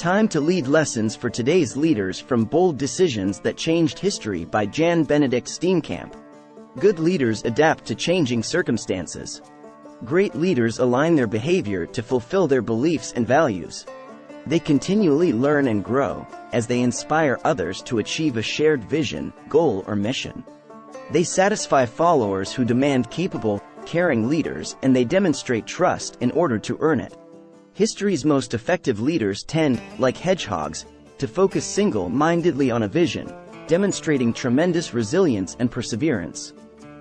Time to Lead Lessons for Today's Leaders from Bold Decisions That Changed History by Jan-Benedict Steenkamp. Good leaders adapt to changing circumstances. Great leaders align their behavior to fulfill their beliefs and values. They continually learn and grow as they inspire others to achieve a shared vision, goal, or mission. They satisfy followers who demand capable, caring leaders, and they demonstrate trust in order to earn it. History's most effective leaders tend, like hedgehogs, to focus single-mindedly on a vision, demonstrating tremendous resilience and perseverance.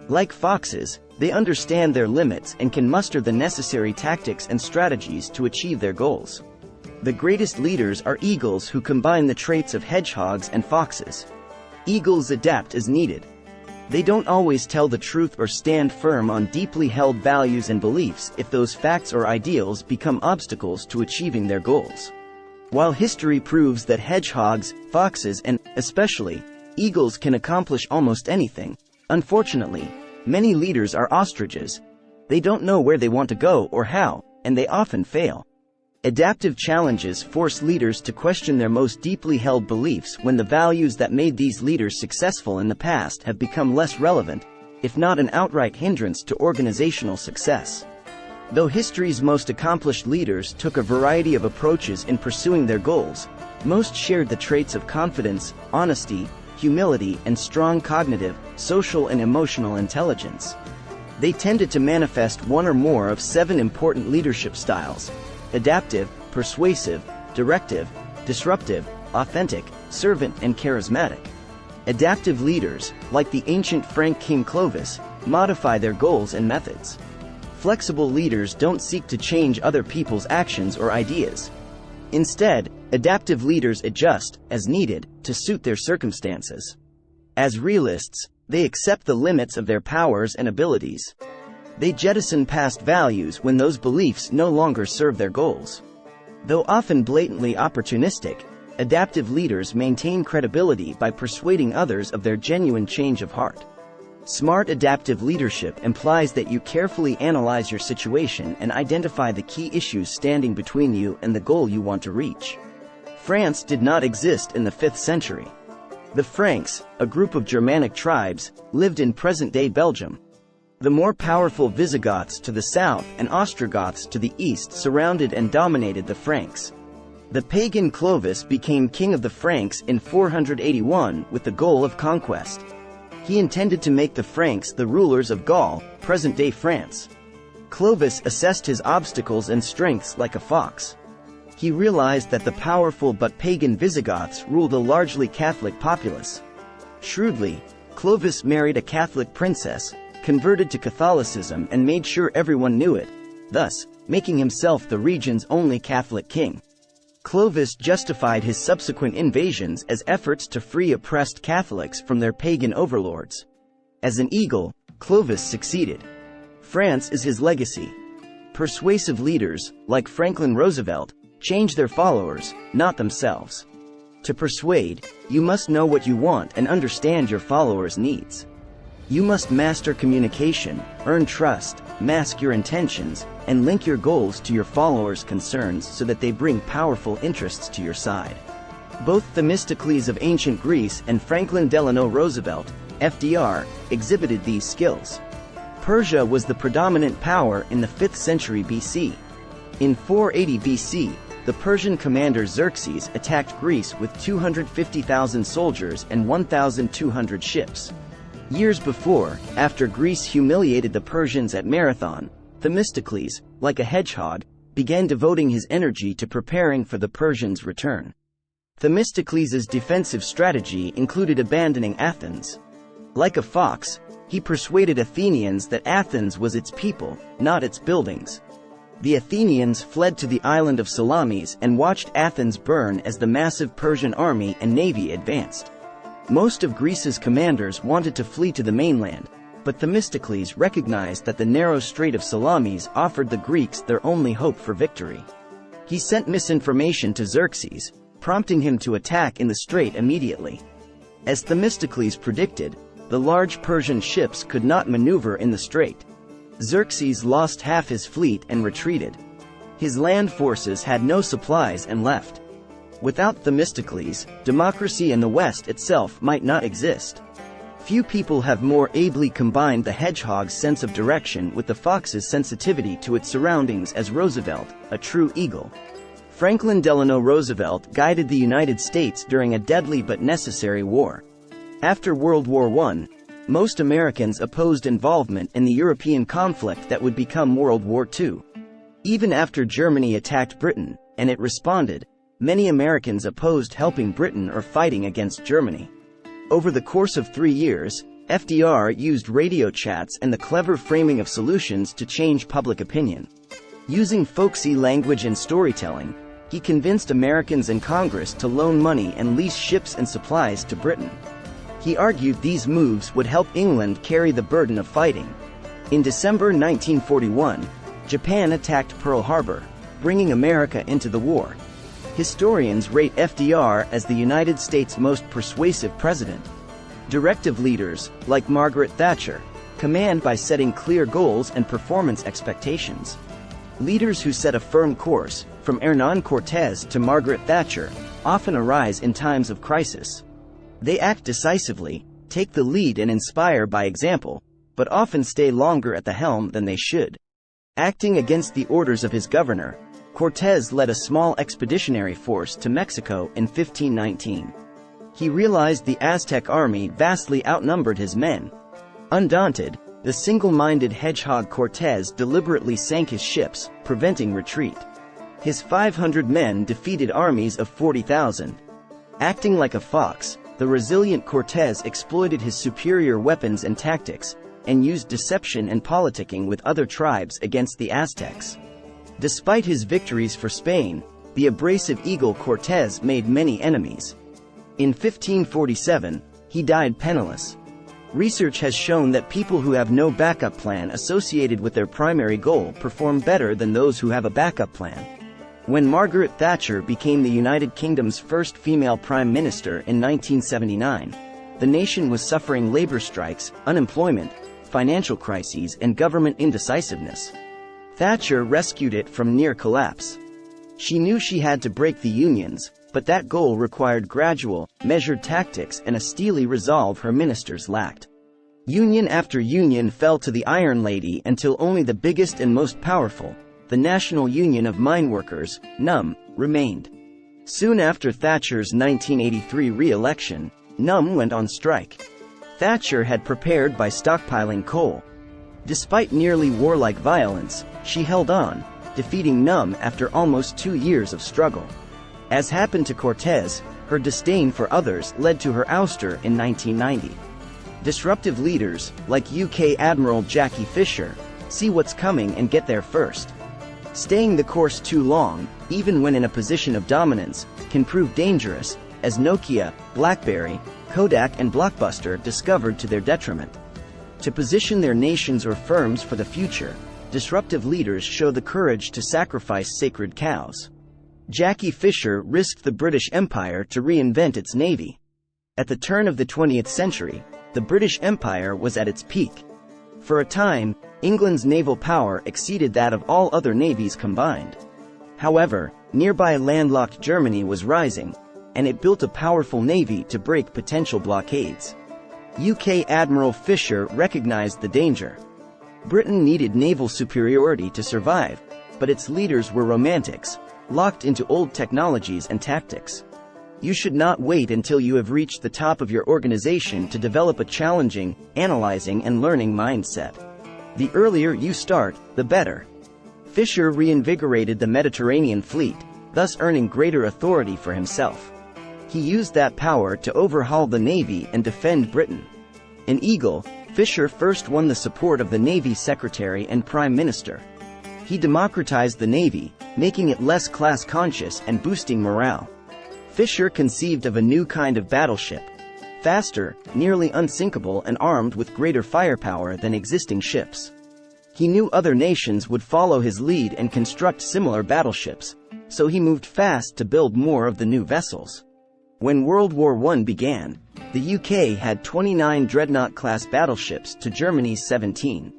Like foxes, they understand their limits and can muster the necessary tactics and strategies to achieve their goals. The greatest leaders are eagles who combine the traits of hedgehogs and foxes. Eagles adapt as needed. They don't always tell the truth or stand firm on deeply held values and beliefs if those facts or ideals become obstacles to achieving their goals. While history proves that hedgehogs, foxes, and, especially, eagles can accomplish almost anything, unfortunately, many leaders are ostriches. They don't know where they want to go or how, and they often fail. Adaptive challenges force leaders to question their most deeply held beliefs when the values that made these leaders successful in the past have become less relevant, if not an outright hindrance to organizational success. Though history's most accomplished leaders took a variety of approaches in pursuing their goals, most shared the traits of confidence, honesty, humility, and strong cognitive, social, and emotional intelligence. They tended to manifest one or more of 7 important leadership styles: adaptive, persuasive, directive, disruptive, authentic, servant, and charismatic. Adaptive leaders, like the ancient Frank king Clovis, modify their goals and methods. Flexible leaders don't seek to change other people's actions or ideas. Instead, adaptive leaders adjust, as needed, to suit their circumstances. As realists, they accept the limits of their powers and abilities. They jettison past values when those beliefs no longer serve their goals. Though often blatantly opportunistic, adaptive leaders maintain credibility by persuading others of their genuine change of heart. Smart adaptive leadership implies that you carefully analyze your situation and identify the key issues standing between you and the goal you want to reach. France did not exist in the 5th century. The Franks, a group of Germanic tribes, lived in present-day Belgium. The more powerful Visigoths to the south and Ostrogoths to the east surrounded and dominated the Franks. The pagan Clovis became king of the Franks in 481 with the goal of conquest. He intended to make the Franks the rulers of Gaul, present-day France. Clovis assessed his obstacles and strengths like a fox. He realized that the powerful but pagan Visigoths ruled a largely Catholic populace. Shrewdly, Clovis married a Catholic princess, converted to Catholicism, and made sure everyone knew it, thus making himself the region's only Catholic king. Clovis justified his subsequent invasions as efforts to free oppressed Catholics from their pagan overlords. As an eagle, Clovis succeeded. France is his legacy. Persuasive leaders, like Franklin Roosevelt, change their followers, not themselves. To persuade, you must know what you want and understand your followers' needs. You must master communication, earn trust, mask your intentions, and link your goals to your followers' concerns so that they bring powerful interests to your side. Both Themistocles of ancient Greece and Franklin Delano Roosevelt, FDR, exhibited these skills. Persia was the predominant power in the 5th century BC. In 480 BC, the Persian commander Xerxes attacked Greece with 250,000 soldiers and 1,200 ships. Years before, after Greece humiliated the Persians at Marathon, Themistocles, like a hedgehog, began devoting his energy to preparing for the Persians' return. Themistocles' defensive strategy included abandoning Athens. Like a fox, he persuaded Athenians that Athens was its people, not its buildings. The Athenians fled to the island of Salamis and watched Athens burn as the massive Persian army and navy advanced. Most of Greece's commanders wanted to flee to the mainland, but Themistocles recognized that the narrow Strait of Salamis offered the Greeks their only hope for victory. He sent misinformation to Xerxes, prompting him to attack in the strait immediately. As Themistocles predicted, the large Persian ships could not maneuver in the strait. Xerxes lost half his fleet and retreated. His land forces had no supplies and left. Without Themistocles, democracy in the West itself might not exist. Few people have more ably combined the hedgehog's sense of direction with the fox's sensitivity to its surroundings as Roosevelt, a true eagle. Franklin Delano Roosevelt guided the United States during a deadly but necessary war. After World War I, most Americans opposed involvement in the European conflict that would become World War II. Even after Germany attacked Britain, and it responded, many Americans opposed helping Britain or fighting against Germany. Over the course of 3 years, FDR used radio chats and the clever framing of solutions to change public opinion. Using folksy language and storytelling, he convinced Americans and Congress to loan money and lease ships and supplies to Britain. He argued these moves would help England carry the burden of fighting. In December 1941, Japan attacked Pearl Harbor, bringing America into the war. Historians rate FDR as the United States' most persuasive president. Directive leaders, like Margaret Thatcher, command by setting clear goals and performance expectations. Leaders who set a firm course, from Hernan Cortés to Margaret Thatcher, often arise in times of crisis. They act decisively, take the lead and inspire by example, but often stay longer at the helm than they should. Acting against the orders of his governor, Cortés led a small expeditionary force to Mexico in 1519. He realized the Aztec army vastly outnumbered his men. Undaunted, the single-minded hedgehog Cortés deliberately sank his ships, preventing retreat. His 500 men defeated armies of 40,000. Acting like a fox, the resilient Cortés exploited his superior weapons and tactics, and used deception and politicking with other tribes against the Aztecs. Despite his victories for Spain, the abrasive eagle Cortés made many enemies. In 1547, he died penniless. Research has shown that people who have no backup plan associated with their primary goal perform better than those who have a backup plan. When Margaret Thatcher became the United Kingdom's first female prime minister in 1979, the nation was suffering labor strikes, unemployment, financial crises, and government indecisiveness. Thatcher rescued it from near collapse. She knew she had to break the unions, but that goal required gradual, measured tactics and a steely resolve her ministers lacked. Union after union fell to the Iron Lady until only the biggest and most powerful, the National Union of Mine Workers, NUM, remained. Soon after Thatcher's 1983 re-election, NUM went on strike. Thatcher had prepared by stockpiling coal. Despite nearly warlike violence, she held on, defeating NUM after almost 2 years of struggle. As happened to Cortés, her disdain for others led to her ouster in 1990. Disruptive leaders, like UK Admiral Jackie Fisher, see what's coming and get there first. Staying the course too long, even when in a position of dominance, can prove dangerous, as Nokia, BlackBerry, Kodak and Blockbuster discovered to their detriment. To position their nations or firms for the future, disruptive leaders show the courage to sacrifice sacred cows. Jackie Fisher risked the British Empire to reinvent its navy. At the turn of the 20th century, the British Empire was at its peak. For a time, England's naval power exceeded that of all other navies combined. However, nearby landlocked Germany was rising, and it built a powerful navy to break potential blockades. UK Admiral Fisher recognized the danger. Britain needed naval superiority to survive, but its leaders were romantics, locked into old technologies and tactics. You should not wait until you have reached the top of your organization to develop a challenging, analyzing and learning mindset. The earlier you start, the better. Fisher reinvigorated the Mediterranean fleet, thus earning greater authority for himself. He used that power to overhaul the Navy and defend Britain. An eagle, Fisher first won the support of the Navy Secretary and Prime Minister. He democratized the Navy, making it less class-conscious and boosting morale. Fisher conceived of a new kind of battleship, faster, nearly unsinkable and armed with greater firepower than existing ships. He knew other nations would follow his lead and construct similar battleships, so he moved fast to build more of the new vessels. When World War I began, the UK had 29 Dreadnought-class battleships to Germany's 17.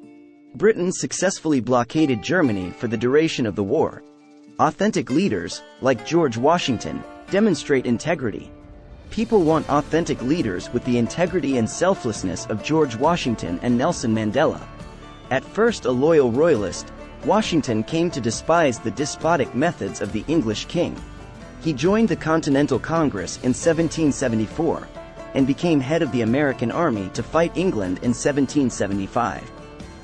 Britain successfully blockaded Germany for the duration of the war. Authentic leaders, like George Washington, demonstrate integrity. People want authentic leaders with the integrity and selflessness of George Washington and Nelson Mandela. At first a loyal royalist, Washington came to despise the despotic methods of the English king. He joined the Continental Congress in 1774, and became head of the American Army to fight England in 1775.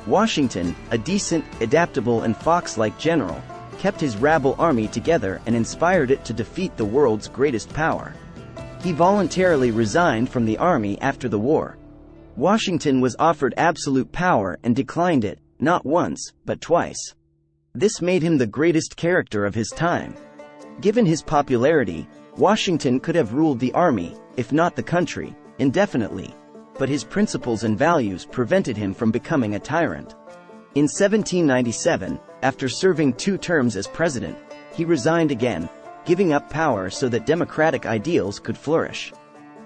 Washington, a decent, adaptable and fox-like general, kept his rabble army together and inspired it to defeat the world's greatest power. He voluntarily resigned from the army after the war. Washington was offered absolute power and declined it, not once, but twice. This made him the greatest character of his time. Given his popularity, Washington could have ruled the army, if not the country, indefinitely, but his principles and values prevented him from becoming a tyrant. In 1797, after serving 2 terms as president, he resigned again, giving up power so that democratic ideals could flourish.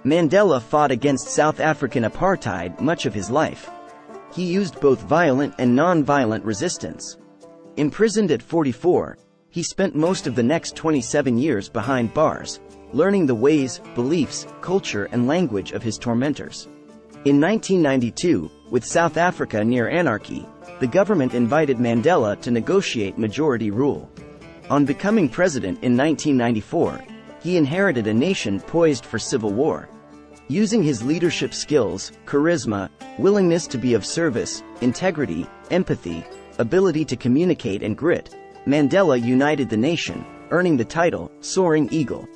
Mandela fought against South African apartheid much of his life. He used both violent and non-violent resistance. Imprisoned at 44, he spent most of the next 27 years behind bars, learning the ways, beliefs, culture and language of his tormentors. In 1992, with South Africa near anarchy, the government invited Mandela to negotiate majority rule. On becoming president in 1994, he inherited a nation poised for civil war. Using his leadership skills, charisma, willingness to be of service, integrity, empathy, ability to communicate and grit, Mandela united the nation, earning the title, Soaring Eagle.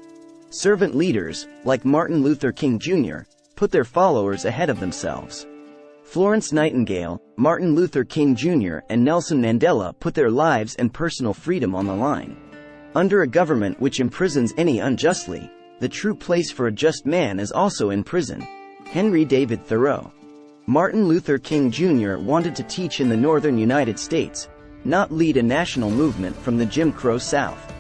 Servant leaders, like Martin Luther King Jr., put their followers ahead of themselves. Florence Nightingale, Martin Luther King Jr. and Nelson Mandela put their lives and personal freedom on the line. Under a government which imprisons any unjustly, the true place for a just man is also in prison. Henry David Thoreau. Martin Luther King Jr. wanted to teach in the northern United States, not lead a national movement from the Jim Crow South.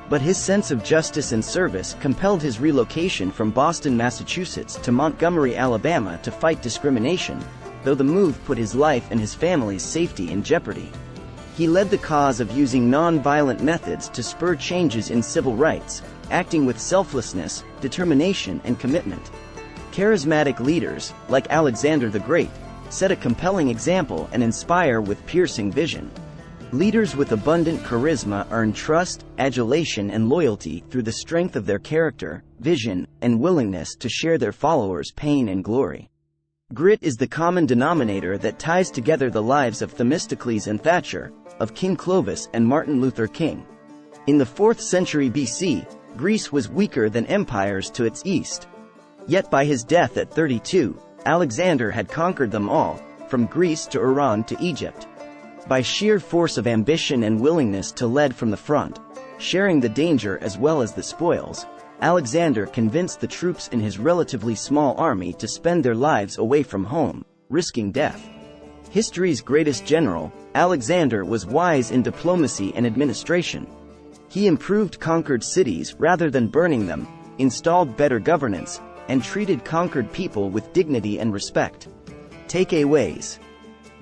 But his sense of justice and service compelled his relocation from Boston, Massachusetts to Montgomery, Alabama to fight discrimination, though the move put his life and his family's safety in jeopardy. He led the cause of using non-violent methods to spur changes in civil rights, acting with selflessness, determination and commitment. Charismatic leaders, like Alexander the Great, set a compelling example and inspire with piercing vision. Leaders with abundant charisma earn trust, adulation and loyalty through the strength of their character, vision, and willingness to share their followers' pain and glory. Grit is the common denominator that ties together the lives of Themistocles and Thatcher, of King Clovis and Martin Luther King. In the 4th century BC, Greece was weaker than empires to its east. Yet by his death at 32, Alexander had conquered them all, from Greece to Iran to Egypt. By sheer force of ambition and willingness to lead from the front, sharing the danger as well as the spoils, Alexander convinced the troops in his relatively small army to spend their lives away from home, risking death. History's greatest general, Alexander was wise in diplomacy and administration. He improved conquered cities rather than burning them, installed better governance, and treated conquered people with dignity and respect. Takeaways.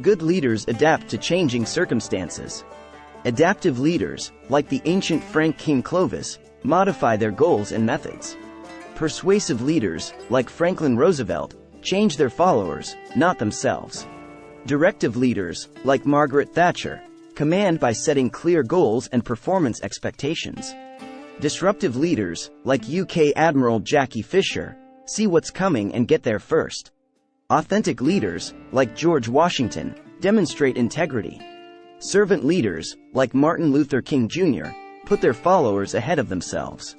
Good leaders adapt to changing circumstances. Adaptive leaders, like the ancient Frank King Clovis, modify their goals and methods. Persuasive leaders, like Franklin Roosevelt, change their followers, not themselves. Directive leaders, like Margaret Thatcher, command by setting clear goals and performance expectations. Disruptive leaders, like UK Admiral Jackie Fisher, see what's coming and get there first. Authentic leaders, like George Washington, demonstrate integrity. Servant leaders, like Martin Luther King Jr., put their followers ahead of themselves.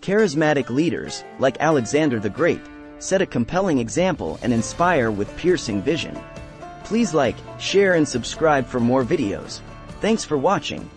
Charismatic leaders, like Alexander the Great, set a compelling example and inspire with piercing vision. Please like, share and subscribe for more videos. Thanks for watching.